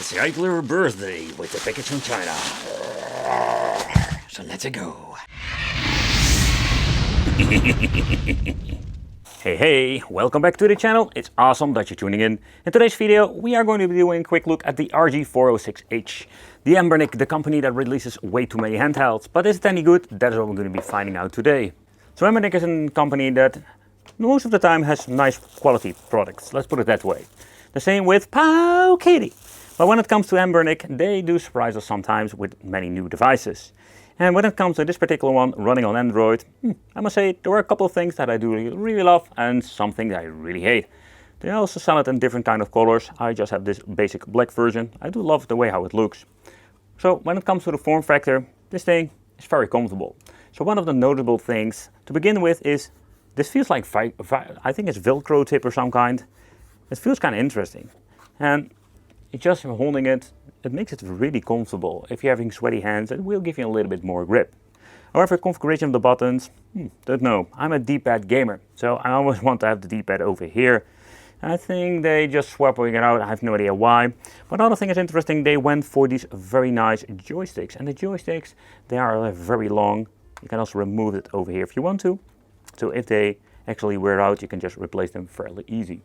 Cycler birthday with the package from China. So let's go. Hey, welcome back to the channel. It's awesome that you're tuning in. In today's video, we are going to be doing a quick look at the RG406H. The Anbernic, the company that releases way too many handhelds. But is it any good? That is what we're going to be finding out today. So Anbernic is a company that most of the time has nice quality products. Let's put it that way. The same with Pow Kitty. But when it comes to Anbernic, they do surprise us sometimes with many new devices. And when it comes to this particular one running on Android, I must say there were a couple of things that I do really love and something that I really hate. They also sell it in different kind of colors. I just have this basic black version. I do love the way how it looks. So when it comes to the form factor, this thing is very comfortable. So one of the notable things to begin with is this feels like, I think it's Velcro tip or some kind. It feels kind of interesting. And it's just holding it, it makes it really comfortable. If you're having sweaty hands, it will give you a little bit more grip. However, configuration of the buttons, don't know. I'm a D-pad gamer, so I always want to have the D-pad over here. I think they just swapping it out, I have no idea why. But another thing is interesting, they went for these very nice joysticks. And the joysticks, they are very long. You can also remove it over here if you want to. So if they actually wear out, you can just replace them fairly easy.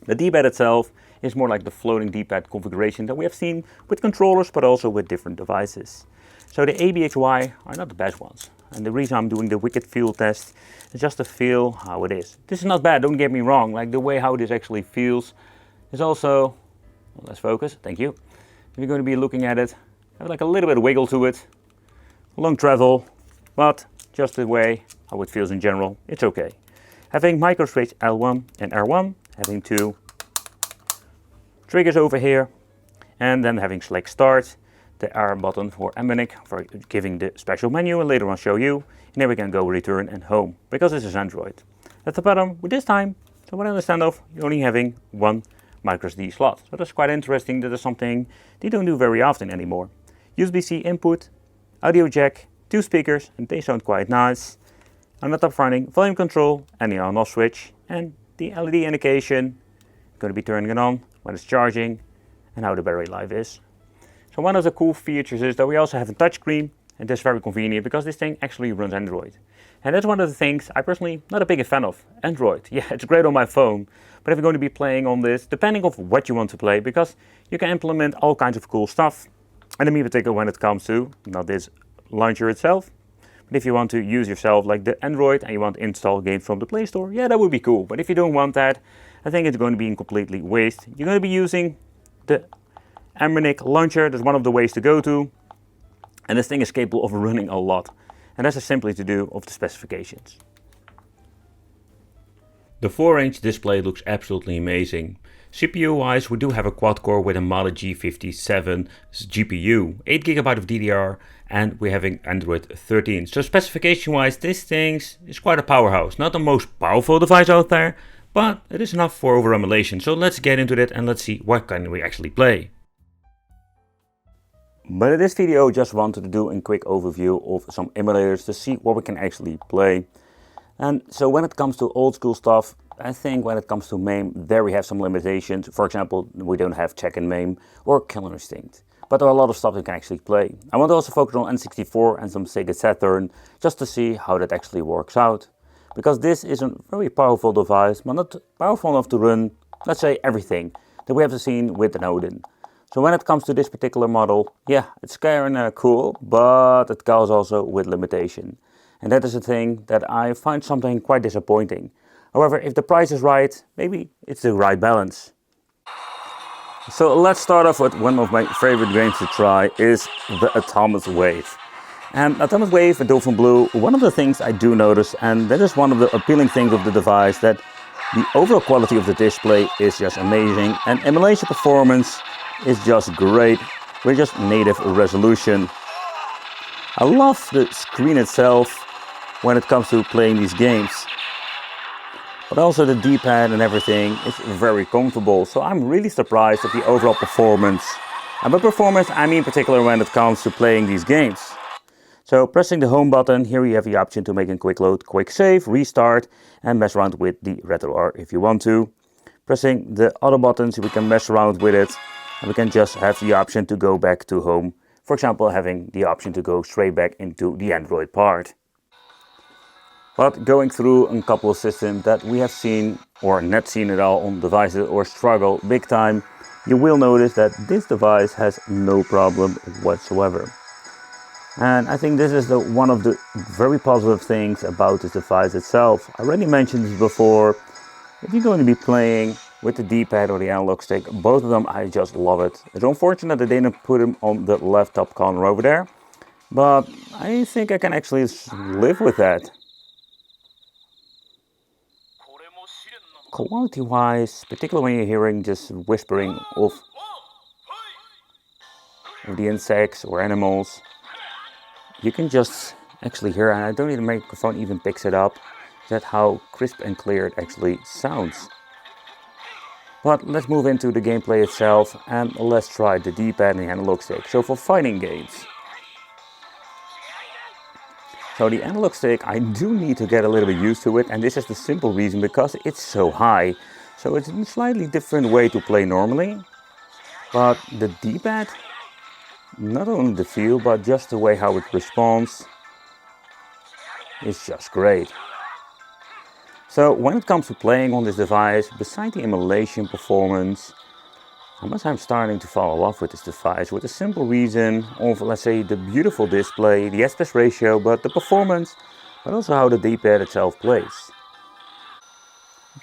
The D-pad itself is more like the floating D-pad configuration that we have seen with controllers, but also with different devices. So the ABHY are not the best ones. And the reason I'm doing the wicked feel test is just to feel how it is. This is not bad, don't get me wrong. Like the way how this actually feels is also, well, let's focus, thank you. If you're going to be looking at it, have like a little bit of wiggle to it. Long travel, but just the way how it feels in general, it's okay. Having micro switch L1 and R1, having two triggers over here, and then having select start, the R button for Anbernic for giving the special menu, and later on show you, and then we can go return and home, because this is Android. At the bottom, with this time, so what I understand of, you're only having one micro SD slot. So that's quite interesting, that is something they don't do very often anymore. USB-C input, audio jack, two speakers, and they sound quite nice. On the top finding volume control and the on-off switch, and the LED indication, going to be turning it on when it's charging, and how the battery life is. So one of the cool features is that we also have a touchscreen, and that's very convenient because this thing actually runs Android. And that's one of the things I personally not a big fan of. Android, yeah, it's great on my phone, but if you're going to be playing on this, depending on what you want to play, because you can implement all kinds of cool stuff. And in me particular when it comes to, not this launcher itself, but if you want to use yourself like the Android and you want to install games from the Play Store, yeah, that would be cool. But if you don't want that, I think it's going to be a completely waste. You're going to be using the Anbernic launcher. That's one of the ways to go to. And this thing is capable of running a lot. And that's just simply to do of the specifications. The 4-inch display looks absolutely amazing. CPU wise, we do have a quad core with a Mali G57 GPU, 8GB of DDR, and we're having Android 13. So specification wise, this thing is quite a powerhouse. Not the most powerful device out there, but it is enough for over emulation. So let's get into that and let's see what can we actually play. But in this video, just wanted to do a quick overview of some emulators to see what we can actually play. And so when it comes to old school stuff, I think when it comes to MAME, there we have some limitations. For example, we don't have check and MAME or Killer Instinct. But there are a lot of stuff you can actually play. I want to also focus on N64 and some Sega Saturn, just to see how that actually works out. Because this is a very powerful device, but not powerful enough to run, let's say, everything that we have seen with an Odin. So when it comes to this particular model, yeah, it's kind of cool, but it goes also with limitation. And that is a thing that I find something quite disappointing. However, if the price is right, maybe it's the right balance. So let's start off with one of my favorite games to try is the Atomic Wave. And Atomic Wave and Dolphin Blue, one of the things I do notice, and that is one of the appealing things of the device, that the overall quality of the display is just amazing. And emulation performance is just great with just native resolution. I love the screen itself when it comes to playing these games. But also the D-pad and everything is very comfortable. So I'm really surprised at the overall performance. And by performance, I mean particular when it comes to playing these games. So pressing the home button, here you have the option to make a quick load, quick save, restart, and mess around with the retro R if you want to. Pressing the other buttons, we can mess around with it. And we can just have the option to go back to home. For example, having the option to go straight back into the Android part. But going through a couple of systems that we have seen or not seen at all on devices or struggle big time, you will notice that this device has no problem whatsoever. And I think this is one of the very positive things about this device itself. I already mentioned this before. If you're going to be playing with the D-pad or the analog stick, both of them, I just love it. It's unfortunate that they didn't put them on the left top corner over there, but I think I can actually live with that. Quality wise, particularly when you're hearing just whispering of the insects or animals, you can just actually hear, and I don't need the microphone even picks it up, that's how crisp and clear it actually sounds. But let's move into the gameplay itself and let's try the D-pad and the analog stick. So for fighting games. So the analog stick, I do need to get a little bit used to it, and this is the simple reason because it's so high. So it's a slightly different way to play normally. But the D-pad, not only the feel, but just the way how it responds is just great. So when it comes to playing on this device, besides the emulation performance, I'm starting to fall in love with this device with a simple reason of, let's say, the beautiful display, the aspect ratio, but the performance, but also how the D-pad itself plays.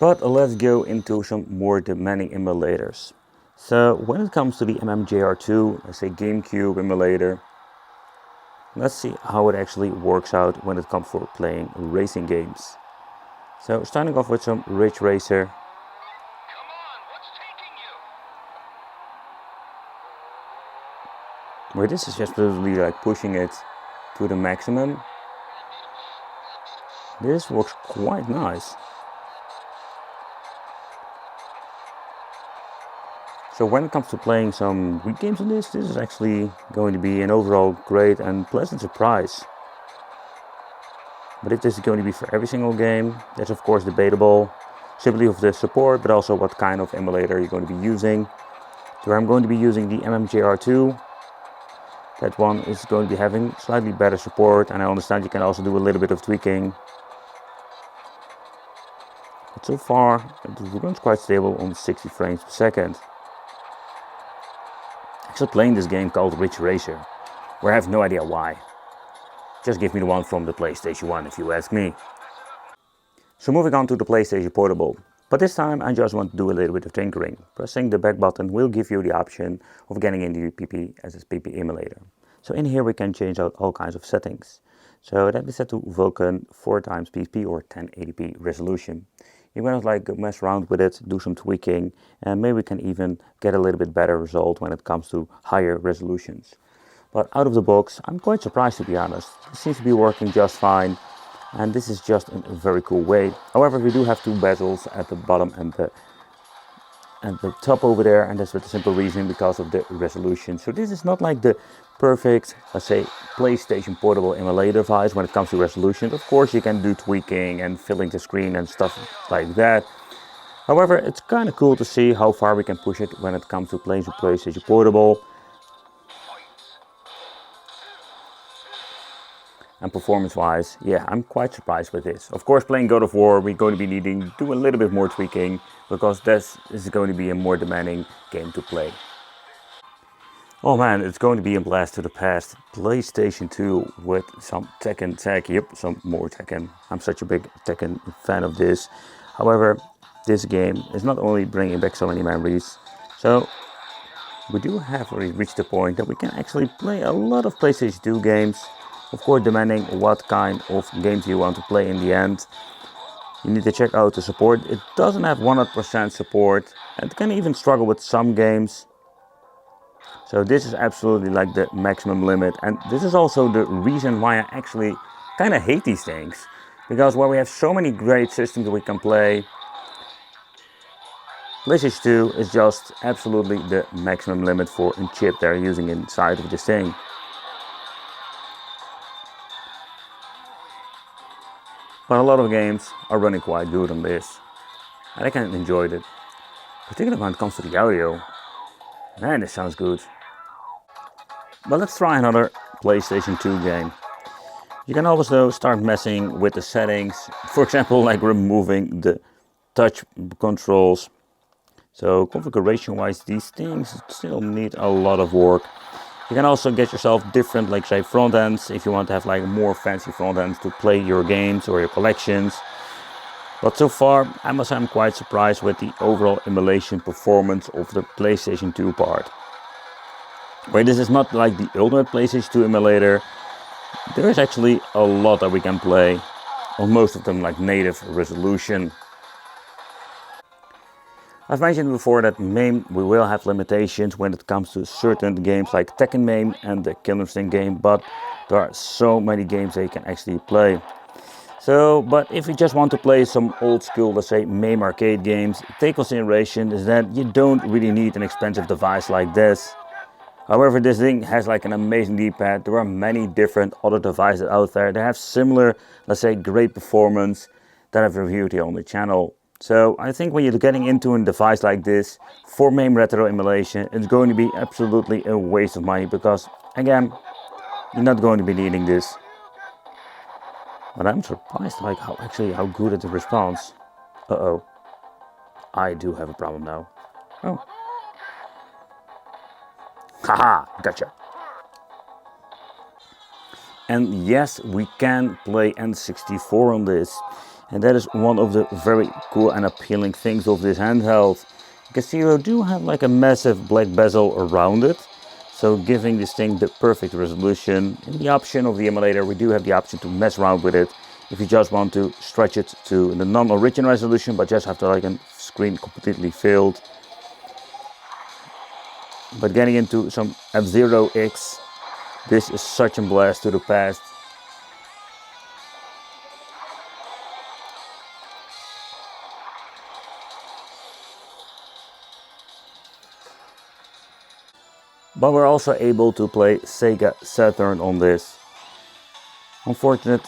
But let's go into some more demanding emulators. So when it comes to the MMJR2, let's say Gamecube emulator, let's see how it actually works out when it comes for playing racing games. So starting off with some Ridge Racer. Where this is just literally like pushing it to the maximum. This works quite nice. So when it comes to playing some Wii games on this is actually going to be an overall great and pleasant surprise. But if this is going to be for every single game, that's of course debatable. Simply of the support, but also what kind of emulator you're going to be using. So I'm going to be using the MMJR2. That one is going to be having slightly better support, and I understand you can also do a little bit of tweaking. But so far, it runs quite stable on 60 frames per second. Actually playing this game called Ridge Racer, where I have no idea why. Just give me the one from the PlayStation 1 if you ask me. So moving on to the PlayStation Portable. But this time I just want to do a little bit of tinkering. Pressing the back button will give you the option of getting into PP as a PP emulator. So in here we can change out all kinds of settings. So that is set to Vulkan 4x PP or 1080p resolution. You're going to like mess around with it, do some tweaking, and maybe we can even get a little bit better result when it comes to higher resolutions. But out of the box, I'm quite surprised to be honest. It seems to be working just fine. And this is just a very cool way. However, we do have two bezels at the bottom and the top over there, and that's for the simple reason because of the resolution. So this is not like the perfect, let's say, PlayStation Portable emulator device when it comes to resolution. Of course, you can do tweaking and filling the screen and stuff like that. However, it's kind of cool to see how far we can push it when it comes to playing the PlayStation Portable. And performance-wise, yeah, I'm quite surprised with this. Of course, playing God of War, we're going to be needing to do a little bit more tweaking because this is going to be a more demanding game to play. Oh man, it's going to be a blast to the past. PlayStation 2 with some Tekken tech. Yep, some more Tekken. I'm such a big Tekken fan of this. However, this game is not only bringing back so many memories, so we do have reached the point that we can actually play a lot of PlayStation 2 games. Of course, demanding what kind of games you want to play in the end. You need to check out the support. It doesn't have 100% support and can even struggle with some games. So this is absolutely like the maximum limit. And this is also the reason why I actually kind of hate these things. Because while we have so many great systems that we can play, PlayStation 2 is just absolutely the maximum limit for a chip they're using inside of this thing. But a lot of games are running quite good on this, and I can enjoy it. Particularly when it comes to the audio, Man, this sounds good. But let's try another PlayStation 2 game. You can also start messing with the settings, for example, like removing the touch controls. So configuration wise, these things still need a lot of work. You can also get yourself different, like say front ends, if you want to have like more fancy front ends to play your games or your collections. But so far, I must say I'm quite surprised with the overall emulation performance of the PlayStation 2 part. Where this is not like the ultimate PlayStation 2 emulator, there is actually a lot that we can play, on most of them like native resolution. I've mentioned before that MAME we will have limitations when it comes to certain games like Tekken MAME and the Killer Instinct game, but there are so many games that you can actually play. So, but if you just want to play some old school, let's say MAME arcade games, take consideration is that you don't really need an expensive device like this. However, this thing has like an amazing D-pad. There are many different other devices out there that have similar, let's say, great performance that I've reviewed here on the channel. So I think when you're getting into a device like this for MAME retro emulation, it's going to be absolutely a waste of money because, again, you're not going to be needing this. But I'm surprised like how good it responds. Uh-oh. I do have a problem now. Oh. Haha, gotcha. And yes, we can play N64 on this. And that is one of the very cool and appealing things of this handheld. You can see we do have like a massive black bezel around it. So giving this thing the perfect resolution. In the option of the emulator, we do have the option to mess around with it. If you just want to stretch it to the non-original resolution, but just have to like a screen completely filled. But getting into some F-Zero X, this is such a blast to the past. But we're also able to play Sega Saturn on this. Unfortunate,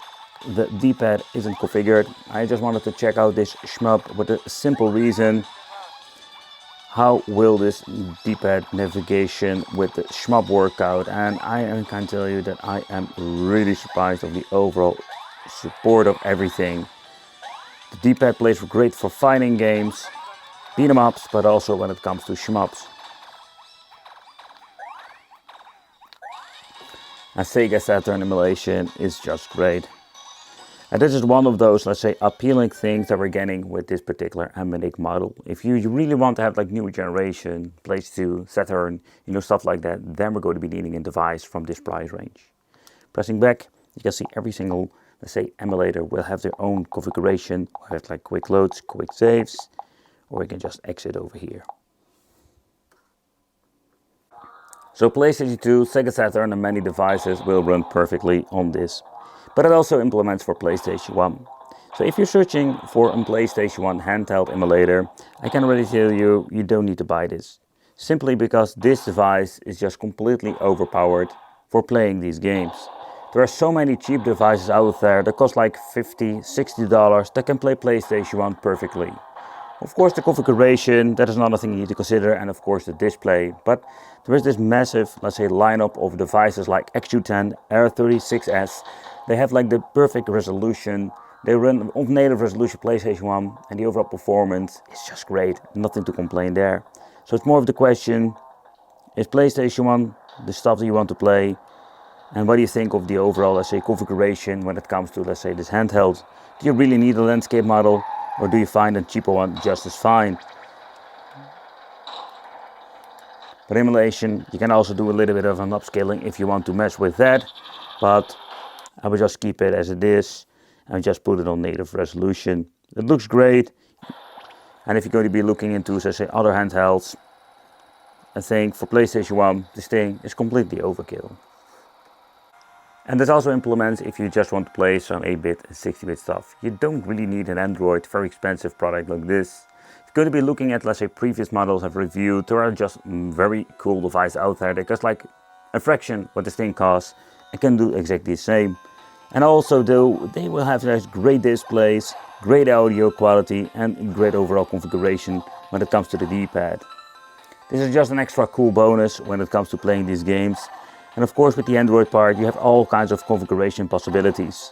the D-pad isn't configured. I just wanted to check out this shmup with a simple reason. How will this D-pad navigation with the shmup work out? And I can tell you that I am really surprised of the overall support of everything. The D-pad plays great for fighting games, beat 'em ups, but also when it comes to shmups. And Sega Saturn emulation is just great. And this is one of those, let's say, appealing things that we're getting with this particular Anbernic model. If you really want to have like new generation, PlayStation 2, Saturn, stuff like that, then we're going to be needing a device from this price range. Pressing back, you can see every single, let's say, emulator will have their own configuration. We have like quick loads, quick saves, or we can just exit over here. So PlayStation 2, Sega Saturn and many devices will run perfectly on this. But it also implements for PlayStation 1. So if you're searching for a PlayStation 1 handheld emulator, I can already tell you, you don't need to buy this. Simply because this device is just completely overpowered for playing these games. There are so many cheap devices out there that cost like $50, $60 that can play PlayStation 1 perfectly. Of course the configuration, that is another thing you need to consider, and of course the display. But there is this massive, let's say, lineup of devices like X210, R36S. They have like the perfect resolution. They run on native resolution PlayStation 1 and the overall performance is just great. Nothing to complain there. So it's more of the question, is PlayStation 1 the stuff that you want to play? And what do you think of the overall, let's say, configuration when it comes to, let's say, this handheld? Do you really need a landscape model, or do you find a cheaper one just as fine? But emulation, you can also do a little bit of an upscaling if you want to mess with that. But I will just keep it as it is and just put it on native resolution. It looks great. And if you're going to be looking into, let's say, other handhelds, I think for PlayStation 1, this thing is completely overkill. And this also implements if you just want to play some 8-bit and 60-bit stuff. You don't really need an Android, very expensive product like this. If you're going to be looking at, let's say, previous models I've reviewed, there are just very cool devices out there that cost like a fraction what this thing costs and can do exactly the same. And also though, they will have nice great displays, great audio quality and great overall configuration when it comes to the D-pad. This is just an extra cool bonus when it comes to playing these games. And of course with the Android part you have all kinds of configuration possibilities.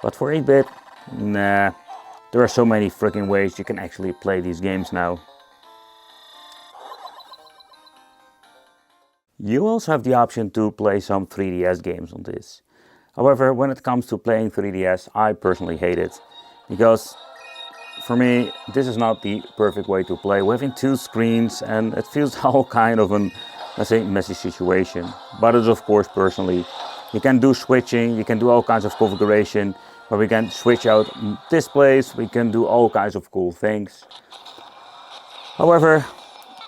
But for 8-bit, nah, there are so many freaking ways you can actually play these games now. You also have the option to play some 3DS games on this. However, when it comes to playing 3DS, I personally hate it. Because for me, this is not the perfect way to play. We're having two screens and it feels all kind of an, let's say, messy situation. But it's of course personally. You can do switching, you can do all kinds of configuration, where we can switch out displays, we can do all kinds of cool things. However,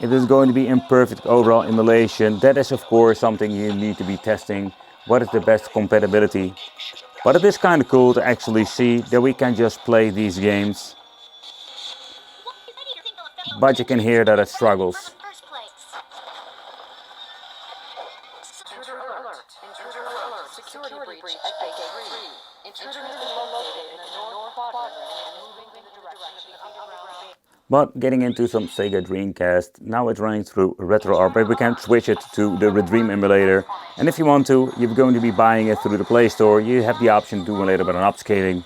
it is going to be imperfect overall emulation. That is of course something you need to be testing. What is the best compatibility? But it is kind of cool to actually see that we can just play these games. But you can hear that it struggles. But getting into some Sega Dreamcast, now it's running through RetroArch, but we can switch it to the Dream emulator. And if you want to, you're going to be buying it through the Play Store. You have the option to do a little bit of upscaling.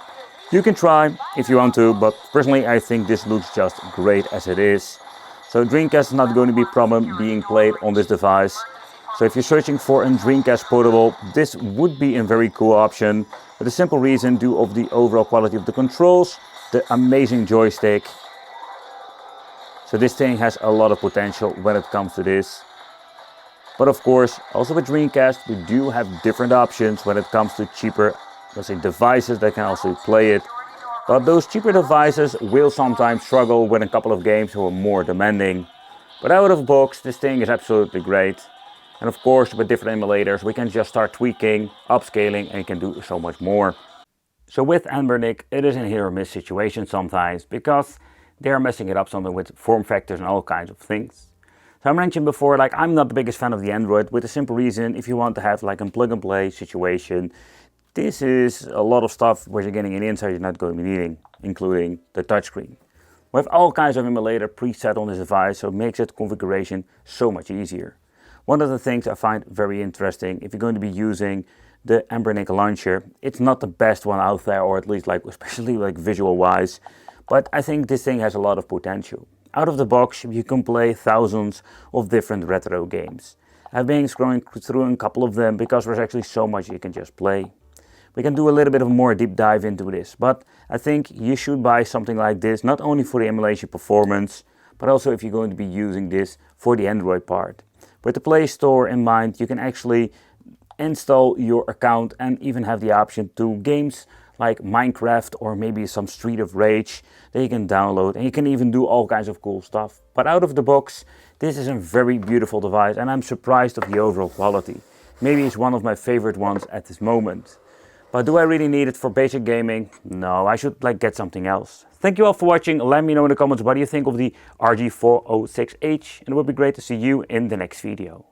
You can try if you want to, but personally I think this looks just great as it is. So Dreamcast is not going to be a problem being played on this device. So if you're searching for a Dreamcast portable, this would be a very cool option. For the simple reason due of the overall quality of the controls, the amazing joystick. So this thing has a lot of potential when it comes to this. But of course, also with Dreamcast, we do have different options when it comes to cheaper, let's say, devices that can also play it. But those cheaper devices will sometimes struggle with a couple of games who are more demanding. But out of the box, this thing is absolutely great. And of course, with different emulators, we can just start tweaking, upscaling, and you can do so much more. So with Anbernic, it is a hit or miss situation sometimes, because they are messing it up something with form factors and all kinds of things. So I mentioned before, like, I'm not the biggest fan of the Android, with the simple reason, if you want to have like a plug and play situation, this is a lot of stuff where you're getting an inside you're not going to be needing, including the touchscreen. We have all kinds of emulator preset on this device, so it makes it configuration so much easier. One of the things I find very interesting, if you're going to be using the Anbernic launcher, it's not the best one out there, or at least like, especially like visual wise. But I think this thing has a lot of potential. Out of the box, you can play thousands of different retro games. I've been scrolling through a couple of them because there's actually so much you can just play. We can do a little bit of more deep dive into this, but I think you should buy something like this, not only for the emulation performance, but also if you're going to be using this for the Android part. With the Play Store in mind, you can actually install your account and even have the option to games like Minecraft or maybe some Street of Rage that you can download, and you can even do all kinds of cool stuff. But out of the box, this is a very beautiful device and I'm surprised of the overall quality. Maybe it's one of my favorite ones at this moment. But do I really need it for basic gaming? No, I should get something else. Thank you all for watching. Let me know in the comments what do you think of the RG406H, and it would be great to see you in the next video.